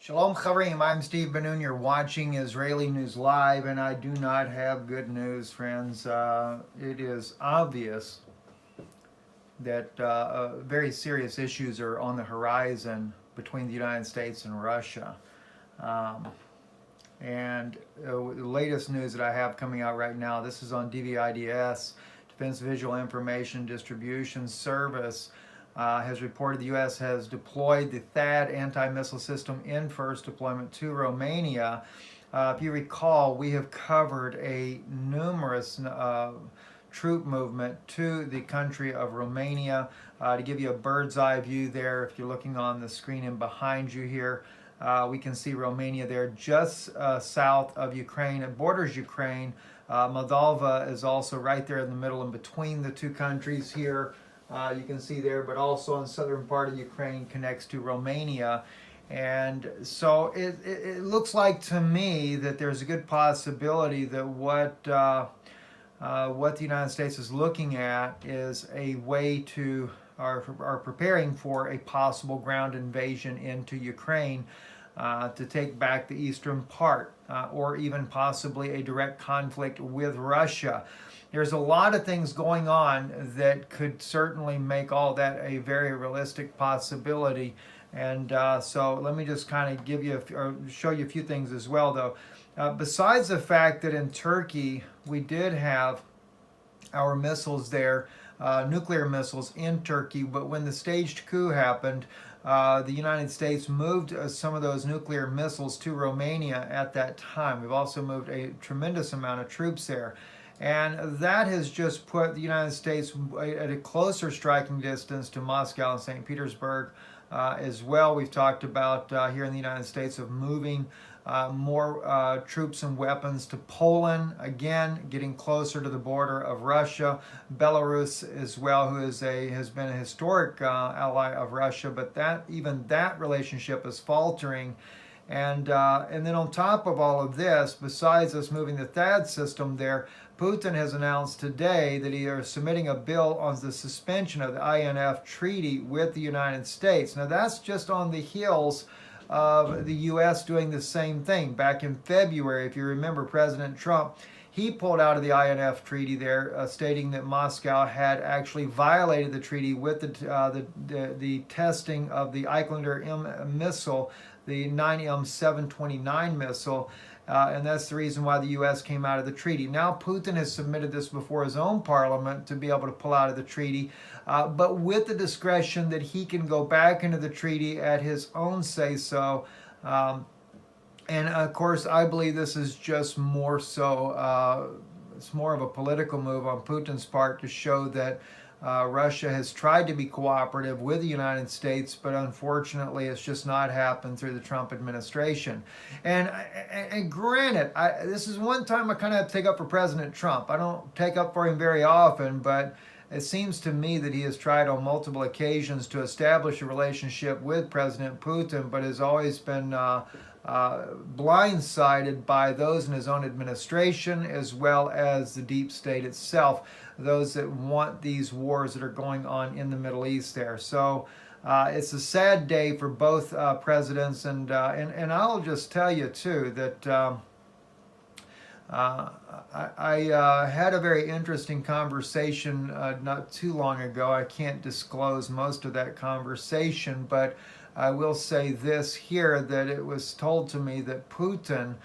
Shalom Charim, I'm Steve Ben-Nun. You're watching Israeli News Live, and I do not have good news, friends. It is obvious that very serious issues are on the horizon between the United States and Russia. The latest news that I have coming out right now, this is on DVIDS, Defense Visual Information Distribution Service, has reported the U.S. has deployed the THAAD anti-missile system in first deployment to Romania. If you recall, we have covered a numerous troop movement to the country of Romania. To give you a bird's eye view there, if you're looking on the screen and behind you here, we can see Romania there just south of Ukraine. It borders Ukraine. Moldova is also right there in the middle in between the two countries here. You can see there, but also on the southern part of Ukraine connects to Romania. And so it looks like to me that there's a good possibility that what the United States is looking at is a way to, are preparing for a possible ground invasion into Ukraine to take back the eastern part, or even possibly a direct conflict with Russia. There's a lot of things going on that could certainly make all that a very realistic possibility. And so let me just kind of give you, or show you a few things as well, though. Besides the fact that in Turkey we did have our missiles there, nuclear missiles in Turkey, but when the staged coup happened, the United States moved some of those nuclear missiles to Romania at that time. We've also moved a tremendous amount of troops there. And that has just put the United States at a closer striking distance to Moscow and St. Petersburg as well. We've talked about here in the United States of moving more troops and weapons to Poland, again getting closer to the border of Russia, Belarus as well, who has been a historic ally of Russia, but even that relationship is faltering. And then on top of all of this, besides us moving the THAAD system there, Putin has announced today that he is submitting a bill on the suspension of the INF treaty with the United States. Now that's just on the heels of the U.S. doing the same thing. Back in February, if you remember, President Trump, he pulled out of the INF treaty there, stating that Moscow had actually violated the treaty with the testing of the Eiklander M missile, the 9M729 missile, and that's the reason why the U.S. came out of the treaty. Now Putin has submitted this before his own parliament to be able to pull out of the treaty, but with the discretion that he can go back into the treaty at his own say-so. And of course, I believe this is just more so, it's more of a political move on Putin's part to show that Russia has tried to be cooperative with the United States, but unfortunately it's just not happened through the Trump administration. And granted, this is one time I kind of have to take up for President Trump. I don't take up for him very often, but it seems to me that he has tried on multiple occasions to establish a relationship with President Putin, but has always been blindsided by those in his own administration, as well as the deep state itself, those that want these wars that are going on in the Middle East there. So it's a sad day for both presidents, and I'll just tell you too that I had a very interesting conversation not too long ago. I can't disclose most of that conversation, but I will say this here, that it was told to me that Putin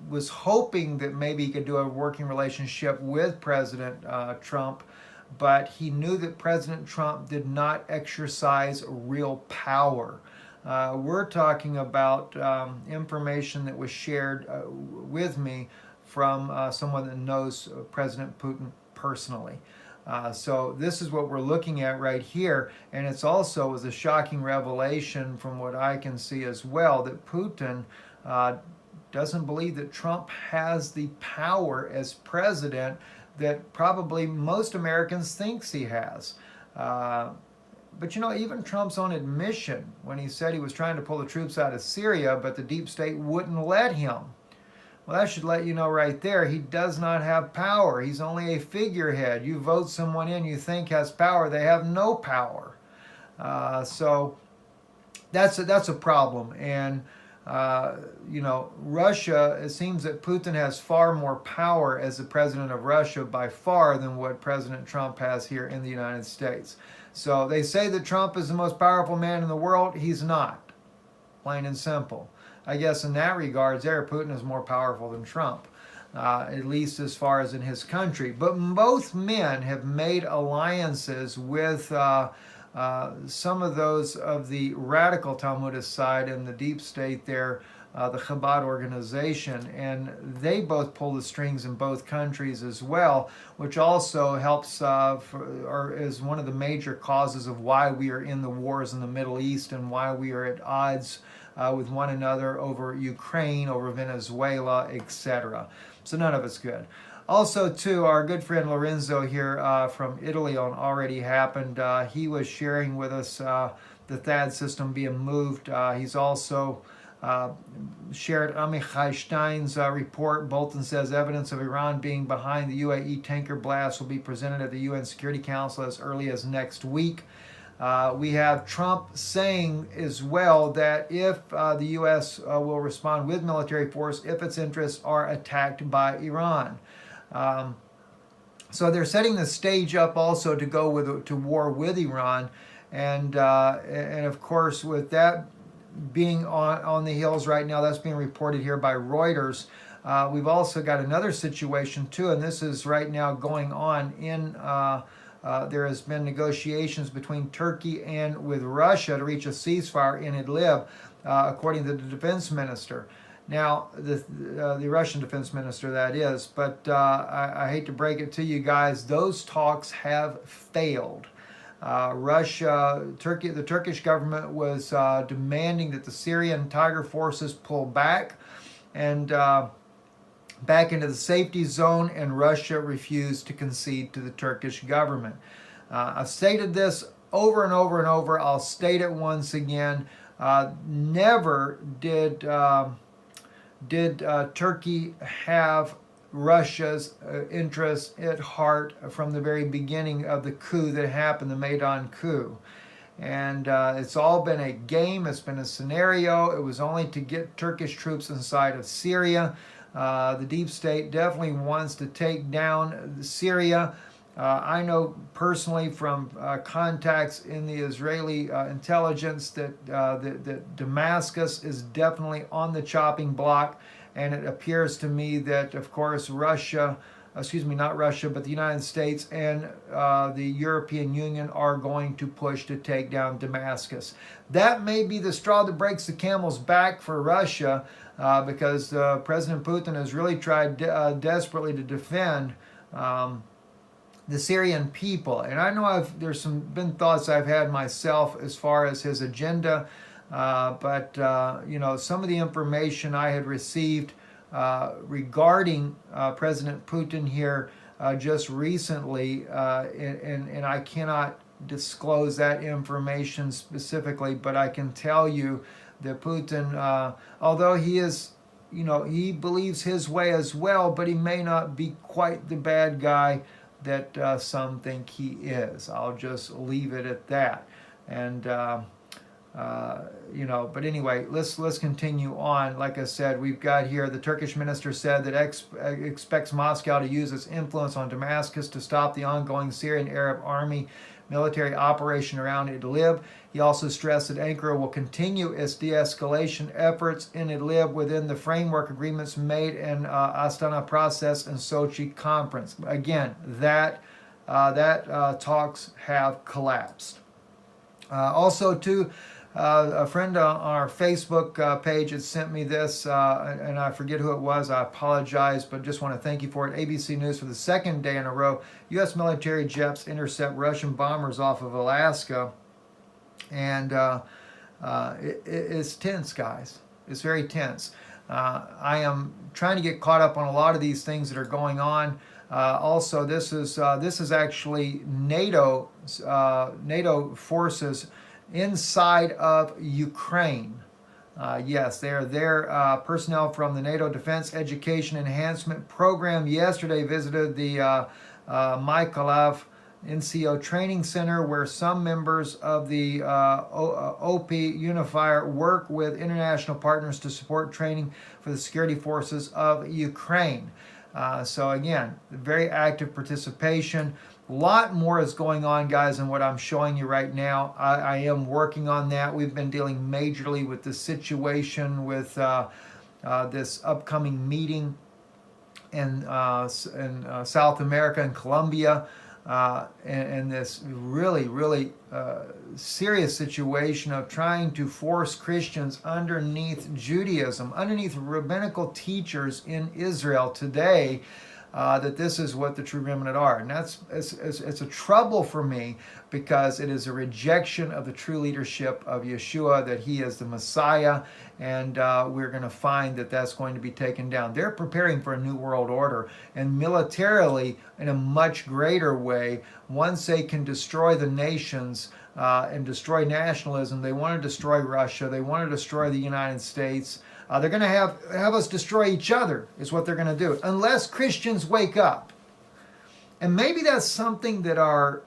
was hoping that maybe he could do a working relationship with President Trump, but he knew that President Trump did not exercise real power. We're talking about information that was shared with me from someone that knows President Putin personally. So this is what we're looking at right here, and it's also was a shocking revelation from what I can see as well, that Putin doesn't believe that Trump has the power as president that probably most Americans thinks he has. But you know, even Trump's own admission when he said he was trying to pull the troops out of Syria, but the deep state wouldn't let him. Well, that should let you know right there, he does not have power. He's only a figurehead. You vote someone in you think has power, they have no power. So that's a problem. And you know, Russia, it seems that Putin has far more power as the president of Russia by far than what President Trump has here in the United States. So they say that Trump is the most powerful man in the world. He's not, plain and simple. I guess in that regards there, Putin is more powerful than Trump, at least as far as in his country. But both men have made alliances with some of those of the radical Talmudist side and the deep state there, the Chabad organization, and they both pull the strings in both countries as well, which also helps or is one of the major causes of why we are in the wars in the Middle East and why we are at odds with one another over Ukraine, over Venezuela, etc. So none of it's good. Also, too, our good friend Lorenzo here from Italy on Already Happened, he was sharing with us the THAAD system being moved. He's also shared Amichai Stein's report. Bolton says evidence of Iran being behind the UAE tanker blast will be presented at the UN Security Council as early as next week. We have Trump saying as well that if the U.S. Will respond with military force if its interests are attacked by Iran. So they're setting the stage up also to go to war with Iran, and of course with that being on the hills right now, that's being reported here by Reuters. We've also got another situation too, and this is right now going on in. There has been negotiations between Turkey and with Russia to reach a ceasefire in Idlib, according to the defense minister. Now, the Russian defense minister, that is, but I hate to break it to you guys, those talks have failed. The Turkish government was demanding that the Syrian Tiger forces pull back and back into the safety zone, and Russia refused to concede to the Turkish government. I've stated this over and over and over. I'll state it once again. Never did Turkey have Russia's interest at heart from the very beginning of the coup that happened, the Maidan coup. And it's all been a game, it's been a scenario. It was only to get Turkish troops inside of Syria. The deep state definitely wants to take down Syria. I know personally from contacts in the Israeli intelligence that Damascus is definitely on the chopping block, and it appears to me that, of course, not Russia, but the United States and the European Union are going to push to take down Damascus. That may be the straw that breaks the camel's back for Russia, because President Putin has really tried desperately to defend the Syrian people. And I know there's been thoughts I've had myself as far as his agenda, but you know, some of the information I had received regarding President Putin here just recently, and I cannot disclose that information specifically, but I can tell you that Putin, although he is, you know, he believes his way as well, but he may not be quite the bad guy that some think he is. I'll just leave it at that. And you know, but anyway, let's continue on. Like I said, we've got here the Turkish minister said that expects Moscow to use its influence on Damascus to stop the ongoing Syrian Arab army military operation around Idlib. He also stressed that Ankara will continue its de-escalation efforts in Idlib within the framework agreements made in Astana process and Sochi conference. Again, that talks have collapsed. Also, too, a friend on our Facebook page had sent me this, and I forget who it was. I apologize, but just want to thank you for it. ABC News for the second day in a row. U.S. military jets intercept Russian bombers off of Alaska. And it's tense, guys. It's very tense. I am trying to get caught up on a lot of these things that are going on. Also, this is actually NATO forces inside of Ukraine. Yes, they are there. Personnel from the NATO Defense Education Enhancement Program yesterday visited the Mykolaiv NCO Training Center, where some members of the OP Unifier work with international partners to support training for the security forces of Ukraine. So again, very active participation. A lot more is going on, guys, than what I'm showing you right now. I am working on that. We've been dealing majorly with the situation with this upcoming meeting in South America and Colombia, and this really serious situation of trying to force Christians underneath Judaism, underneath rabbinical teachers in Israel today, that this is what the true remnant are. And it's a trouble for me, because it is a rejection of the true leadership of Yeshua, that he is the Messiah, and we're going to find that that's going to be taken down. They're preparing for a new world order, and militarily in a much greater way. Once they can destroy the nations and destroy nationalism, they want to destroy Russia, they want to destroy the United States. They're going to have us destroy each other, is what they're going to do, unless Christians wake up. And maybe that's something that our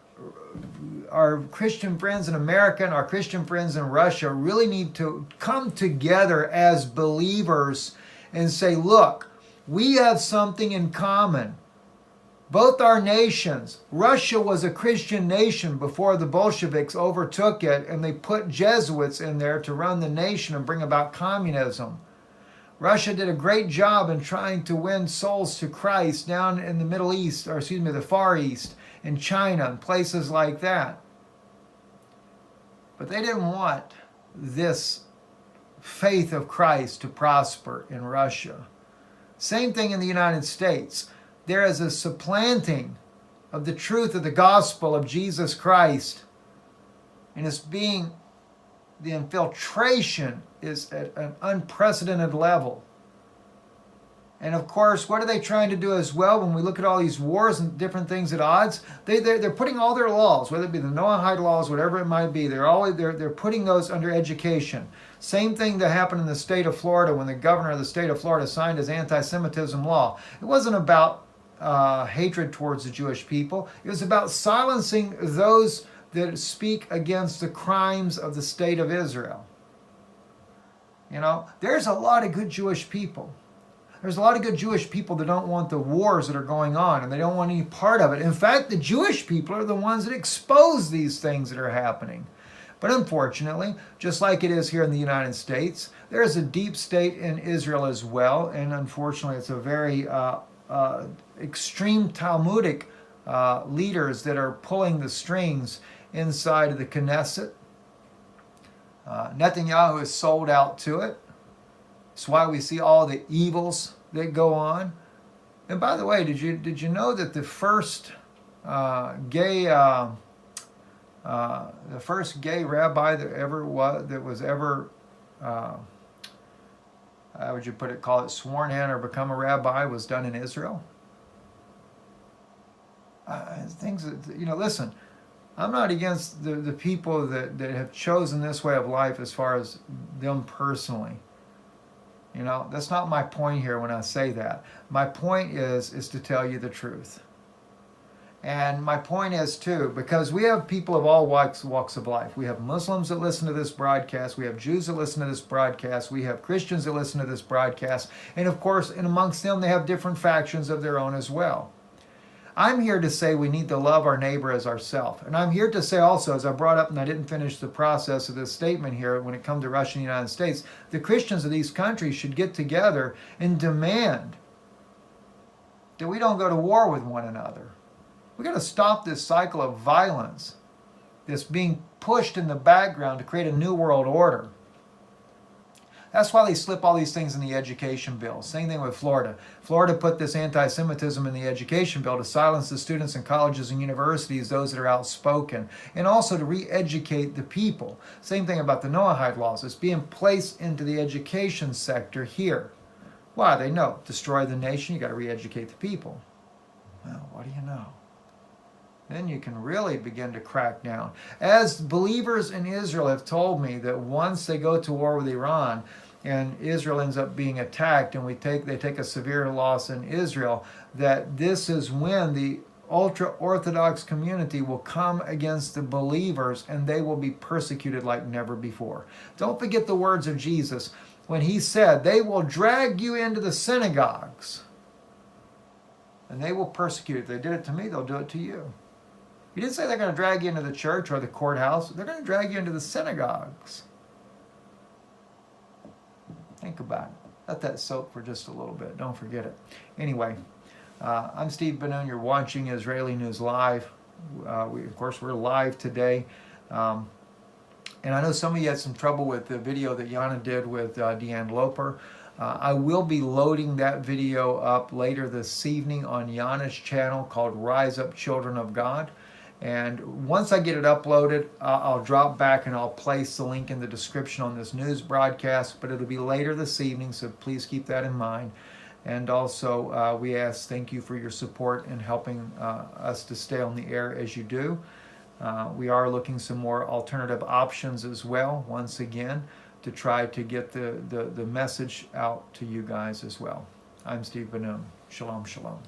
Christian friends in America and our Christian friends in Russia really need to come together as believers and say, look, we have something in common. Both our nations. Russia was a Christian nation before the Bolsheviks overtook it, and they put Jesuits in there to run the nation and bring about communism. Russia did a great job in trying to win souls to Christ down in the Middle East, or excuse me, the Far East, in China and places like that. But they didn't want this faith of Christ to prosper in Russia. Same thing in the United States. There is a supplanting of the truth of the gospel of Jesus Christ, and it's being, the infiltration is at an unprecedented level. And of course, what are they trying to do as well? When we look at all these wars and different things at odds, they're putting all their laws, whether it be the Noahide laws, whatever it might be, they're putting those under education. Same thing that happened in the state of Florida when the governor of the state of Florida signed his anti-Semitism law. It wasn't about hatred towards the Jewish people. It was about silencing those that speak against the crimes of the state of Israel. You know, there's a lot of good Jewish people. There's a lot of good Jewish people that don't want the wars that are going on, and they don't want any part of it. In fact, the Jewish people are the ones that expose these things that are happening. But unfortunately, just like it is here in the United States, there is a deep state in Israel as well, and unfortunately it's a very extreme Talmudic leaders that are pulling the strings inside of the Knesset. Netanyahu is sold out to it. That's why we see all the evils that go on. And by the way, did you know that the first gay rabbi that was ever how would you put it, call it sworn in or become a rabbi, was done in Israel? Things that, you know, listen, I'm not against the people that have chosen this way of life as far as them personally. You know, that's not my point here when I say that. My point is to tell you the truth. And my point is, too, because we have people of all walks of life. We have Muslims that listen to this broadcast. We have Jews that listen to this broadcast. We have Christians that listen to this broadcast. And, of course, and amongst them, they have different factions of their own as well. I'm here to say we need to love our neighbor as ourselves. And I'm here to say also, as I brought up, and I didn't finish the process of this statement here, when it comes to Russia and the United States, the Christians of these countries should get together and demand that we don't go to war with one another. We've got to stop this cycle of violence that's being pushed in the background to create a new world order. That's why they slip all these things in the education bill. Same thing with Florida. Florida put this anti-Semitism in the education bill to silence the students in colleges and universities, those that are outspoken, and also to re-educate the people. Same thing about the Noahide laws. It's being placed into the education sector here. Why? They know. Destroy the nation, you got to re-educate the people. Well, what do you know? Then you can really begin to crack down. As believers in Israel have told me that once they go to war with Iran and Israel ends up being attacked and they take a severe loss in Israel, that this is when the ultra-Orthodox community will come against the believers, and they will be persecuted like never before. Don't forget the words of Jesus when he said, they will drag you into the synagogues, and they will persecute. If they did it to me, they'll do it to you. He didn't say they're going to drag you into the church or the courthouse. They're going to drag you into the synagogues. Think about it. Let that soak for just a little bit. Don't forget it. Anyway, I'm Steve Ben-Nun. You're watching Israeli News Live. Of course, we're live today. And I know some of you had some trouble with the video that Yana did with Deanne Loper. I will be loading that video up later this evening on Yana's channel called Rise Up Children of God. And once I get it uploaded, I'll drop back and I'll place the link in the description on this news broadcast, but it'll be later this evening, so please keep that in mind. And also, we thank you for your support in helping us to stay on the air as you do. We are looking some more alternative options as well, once again, to try to get the message out to you guys as well. I'm Steve Ben-Nun. Shalom, shalom.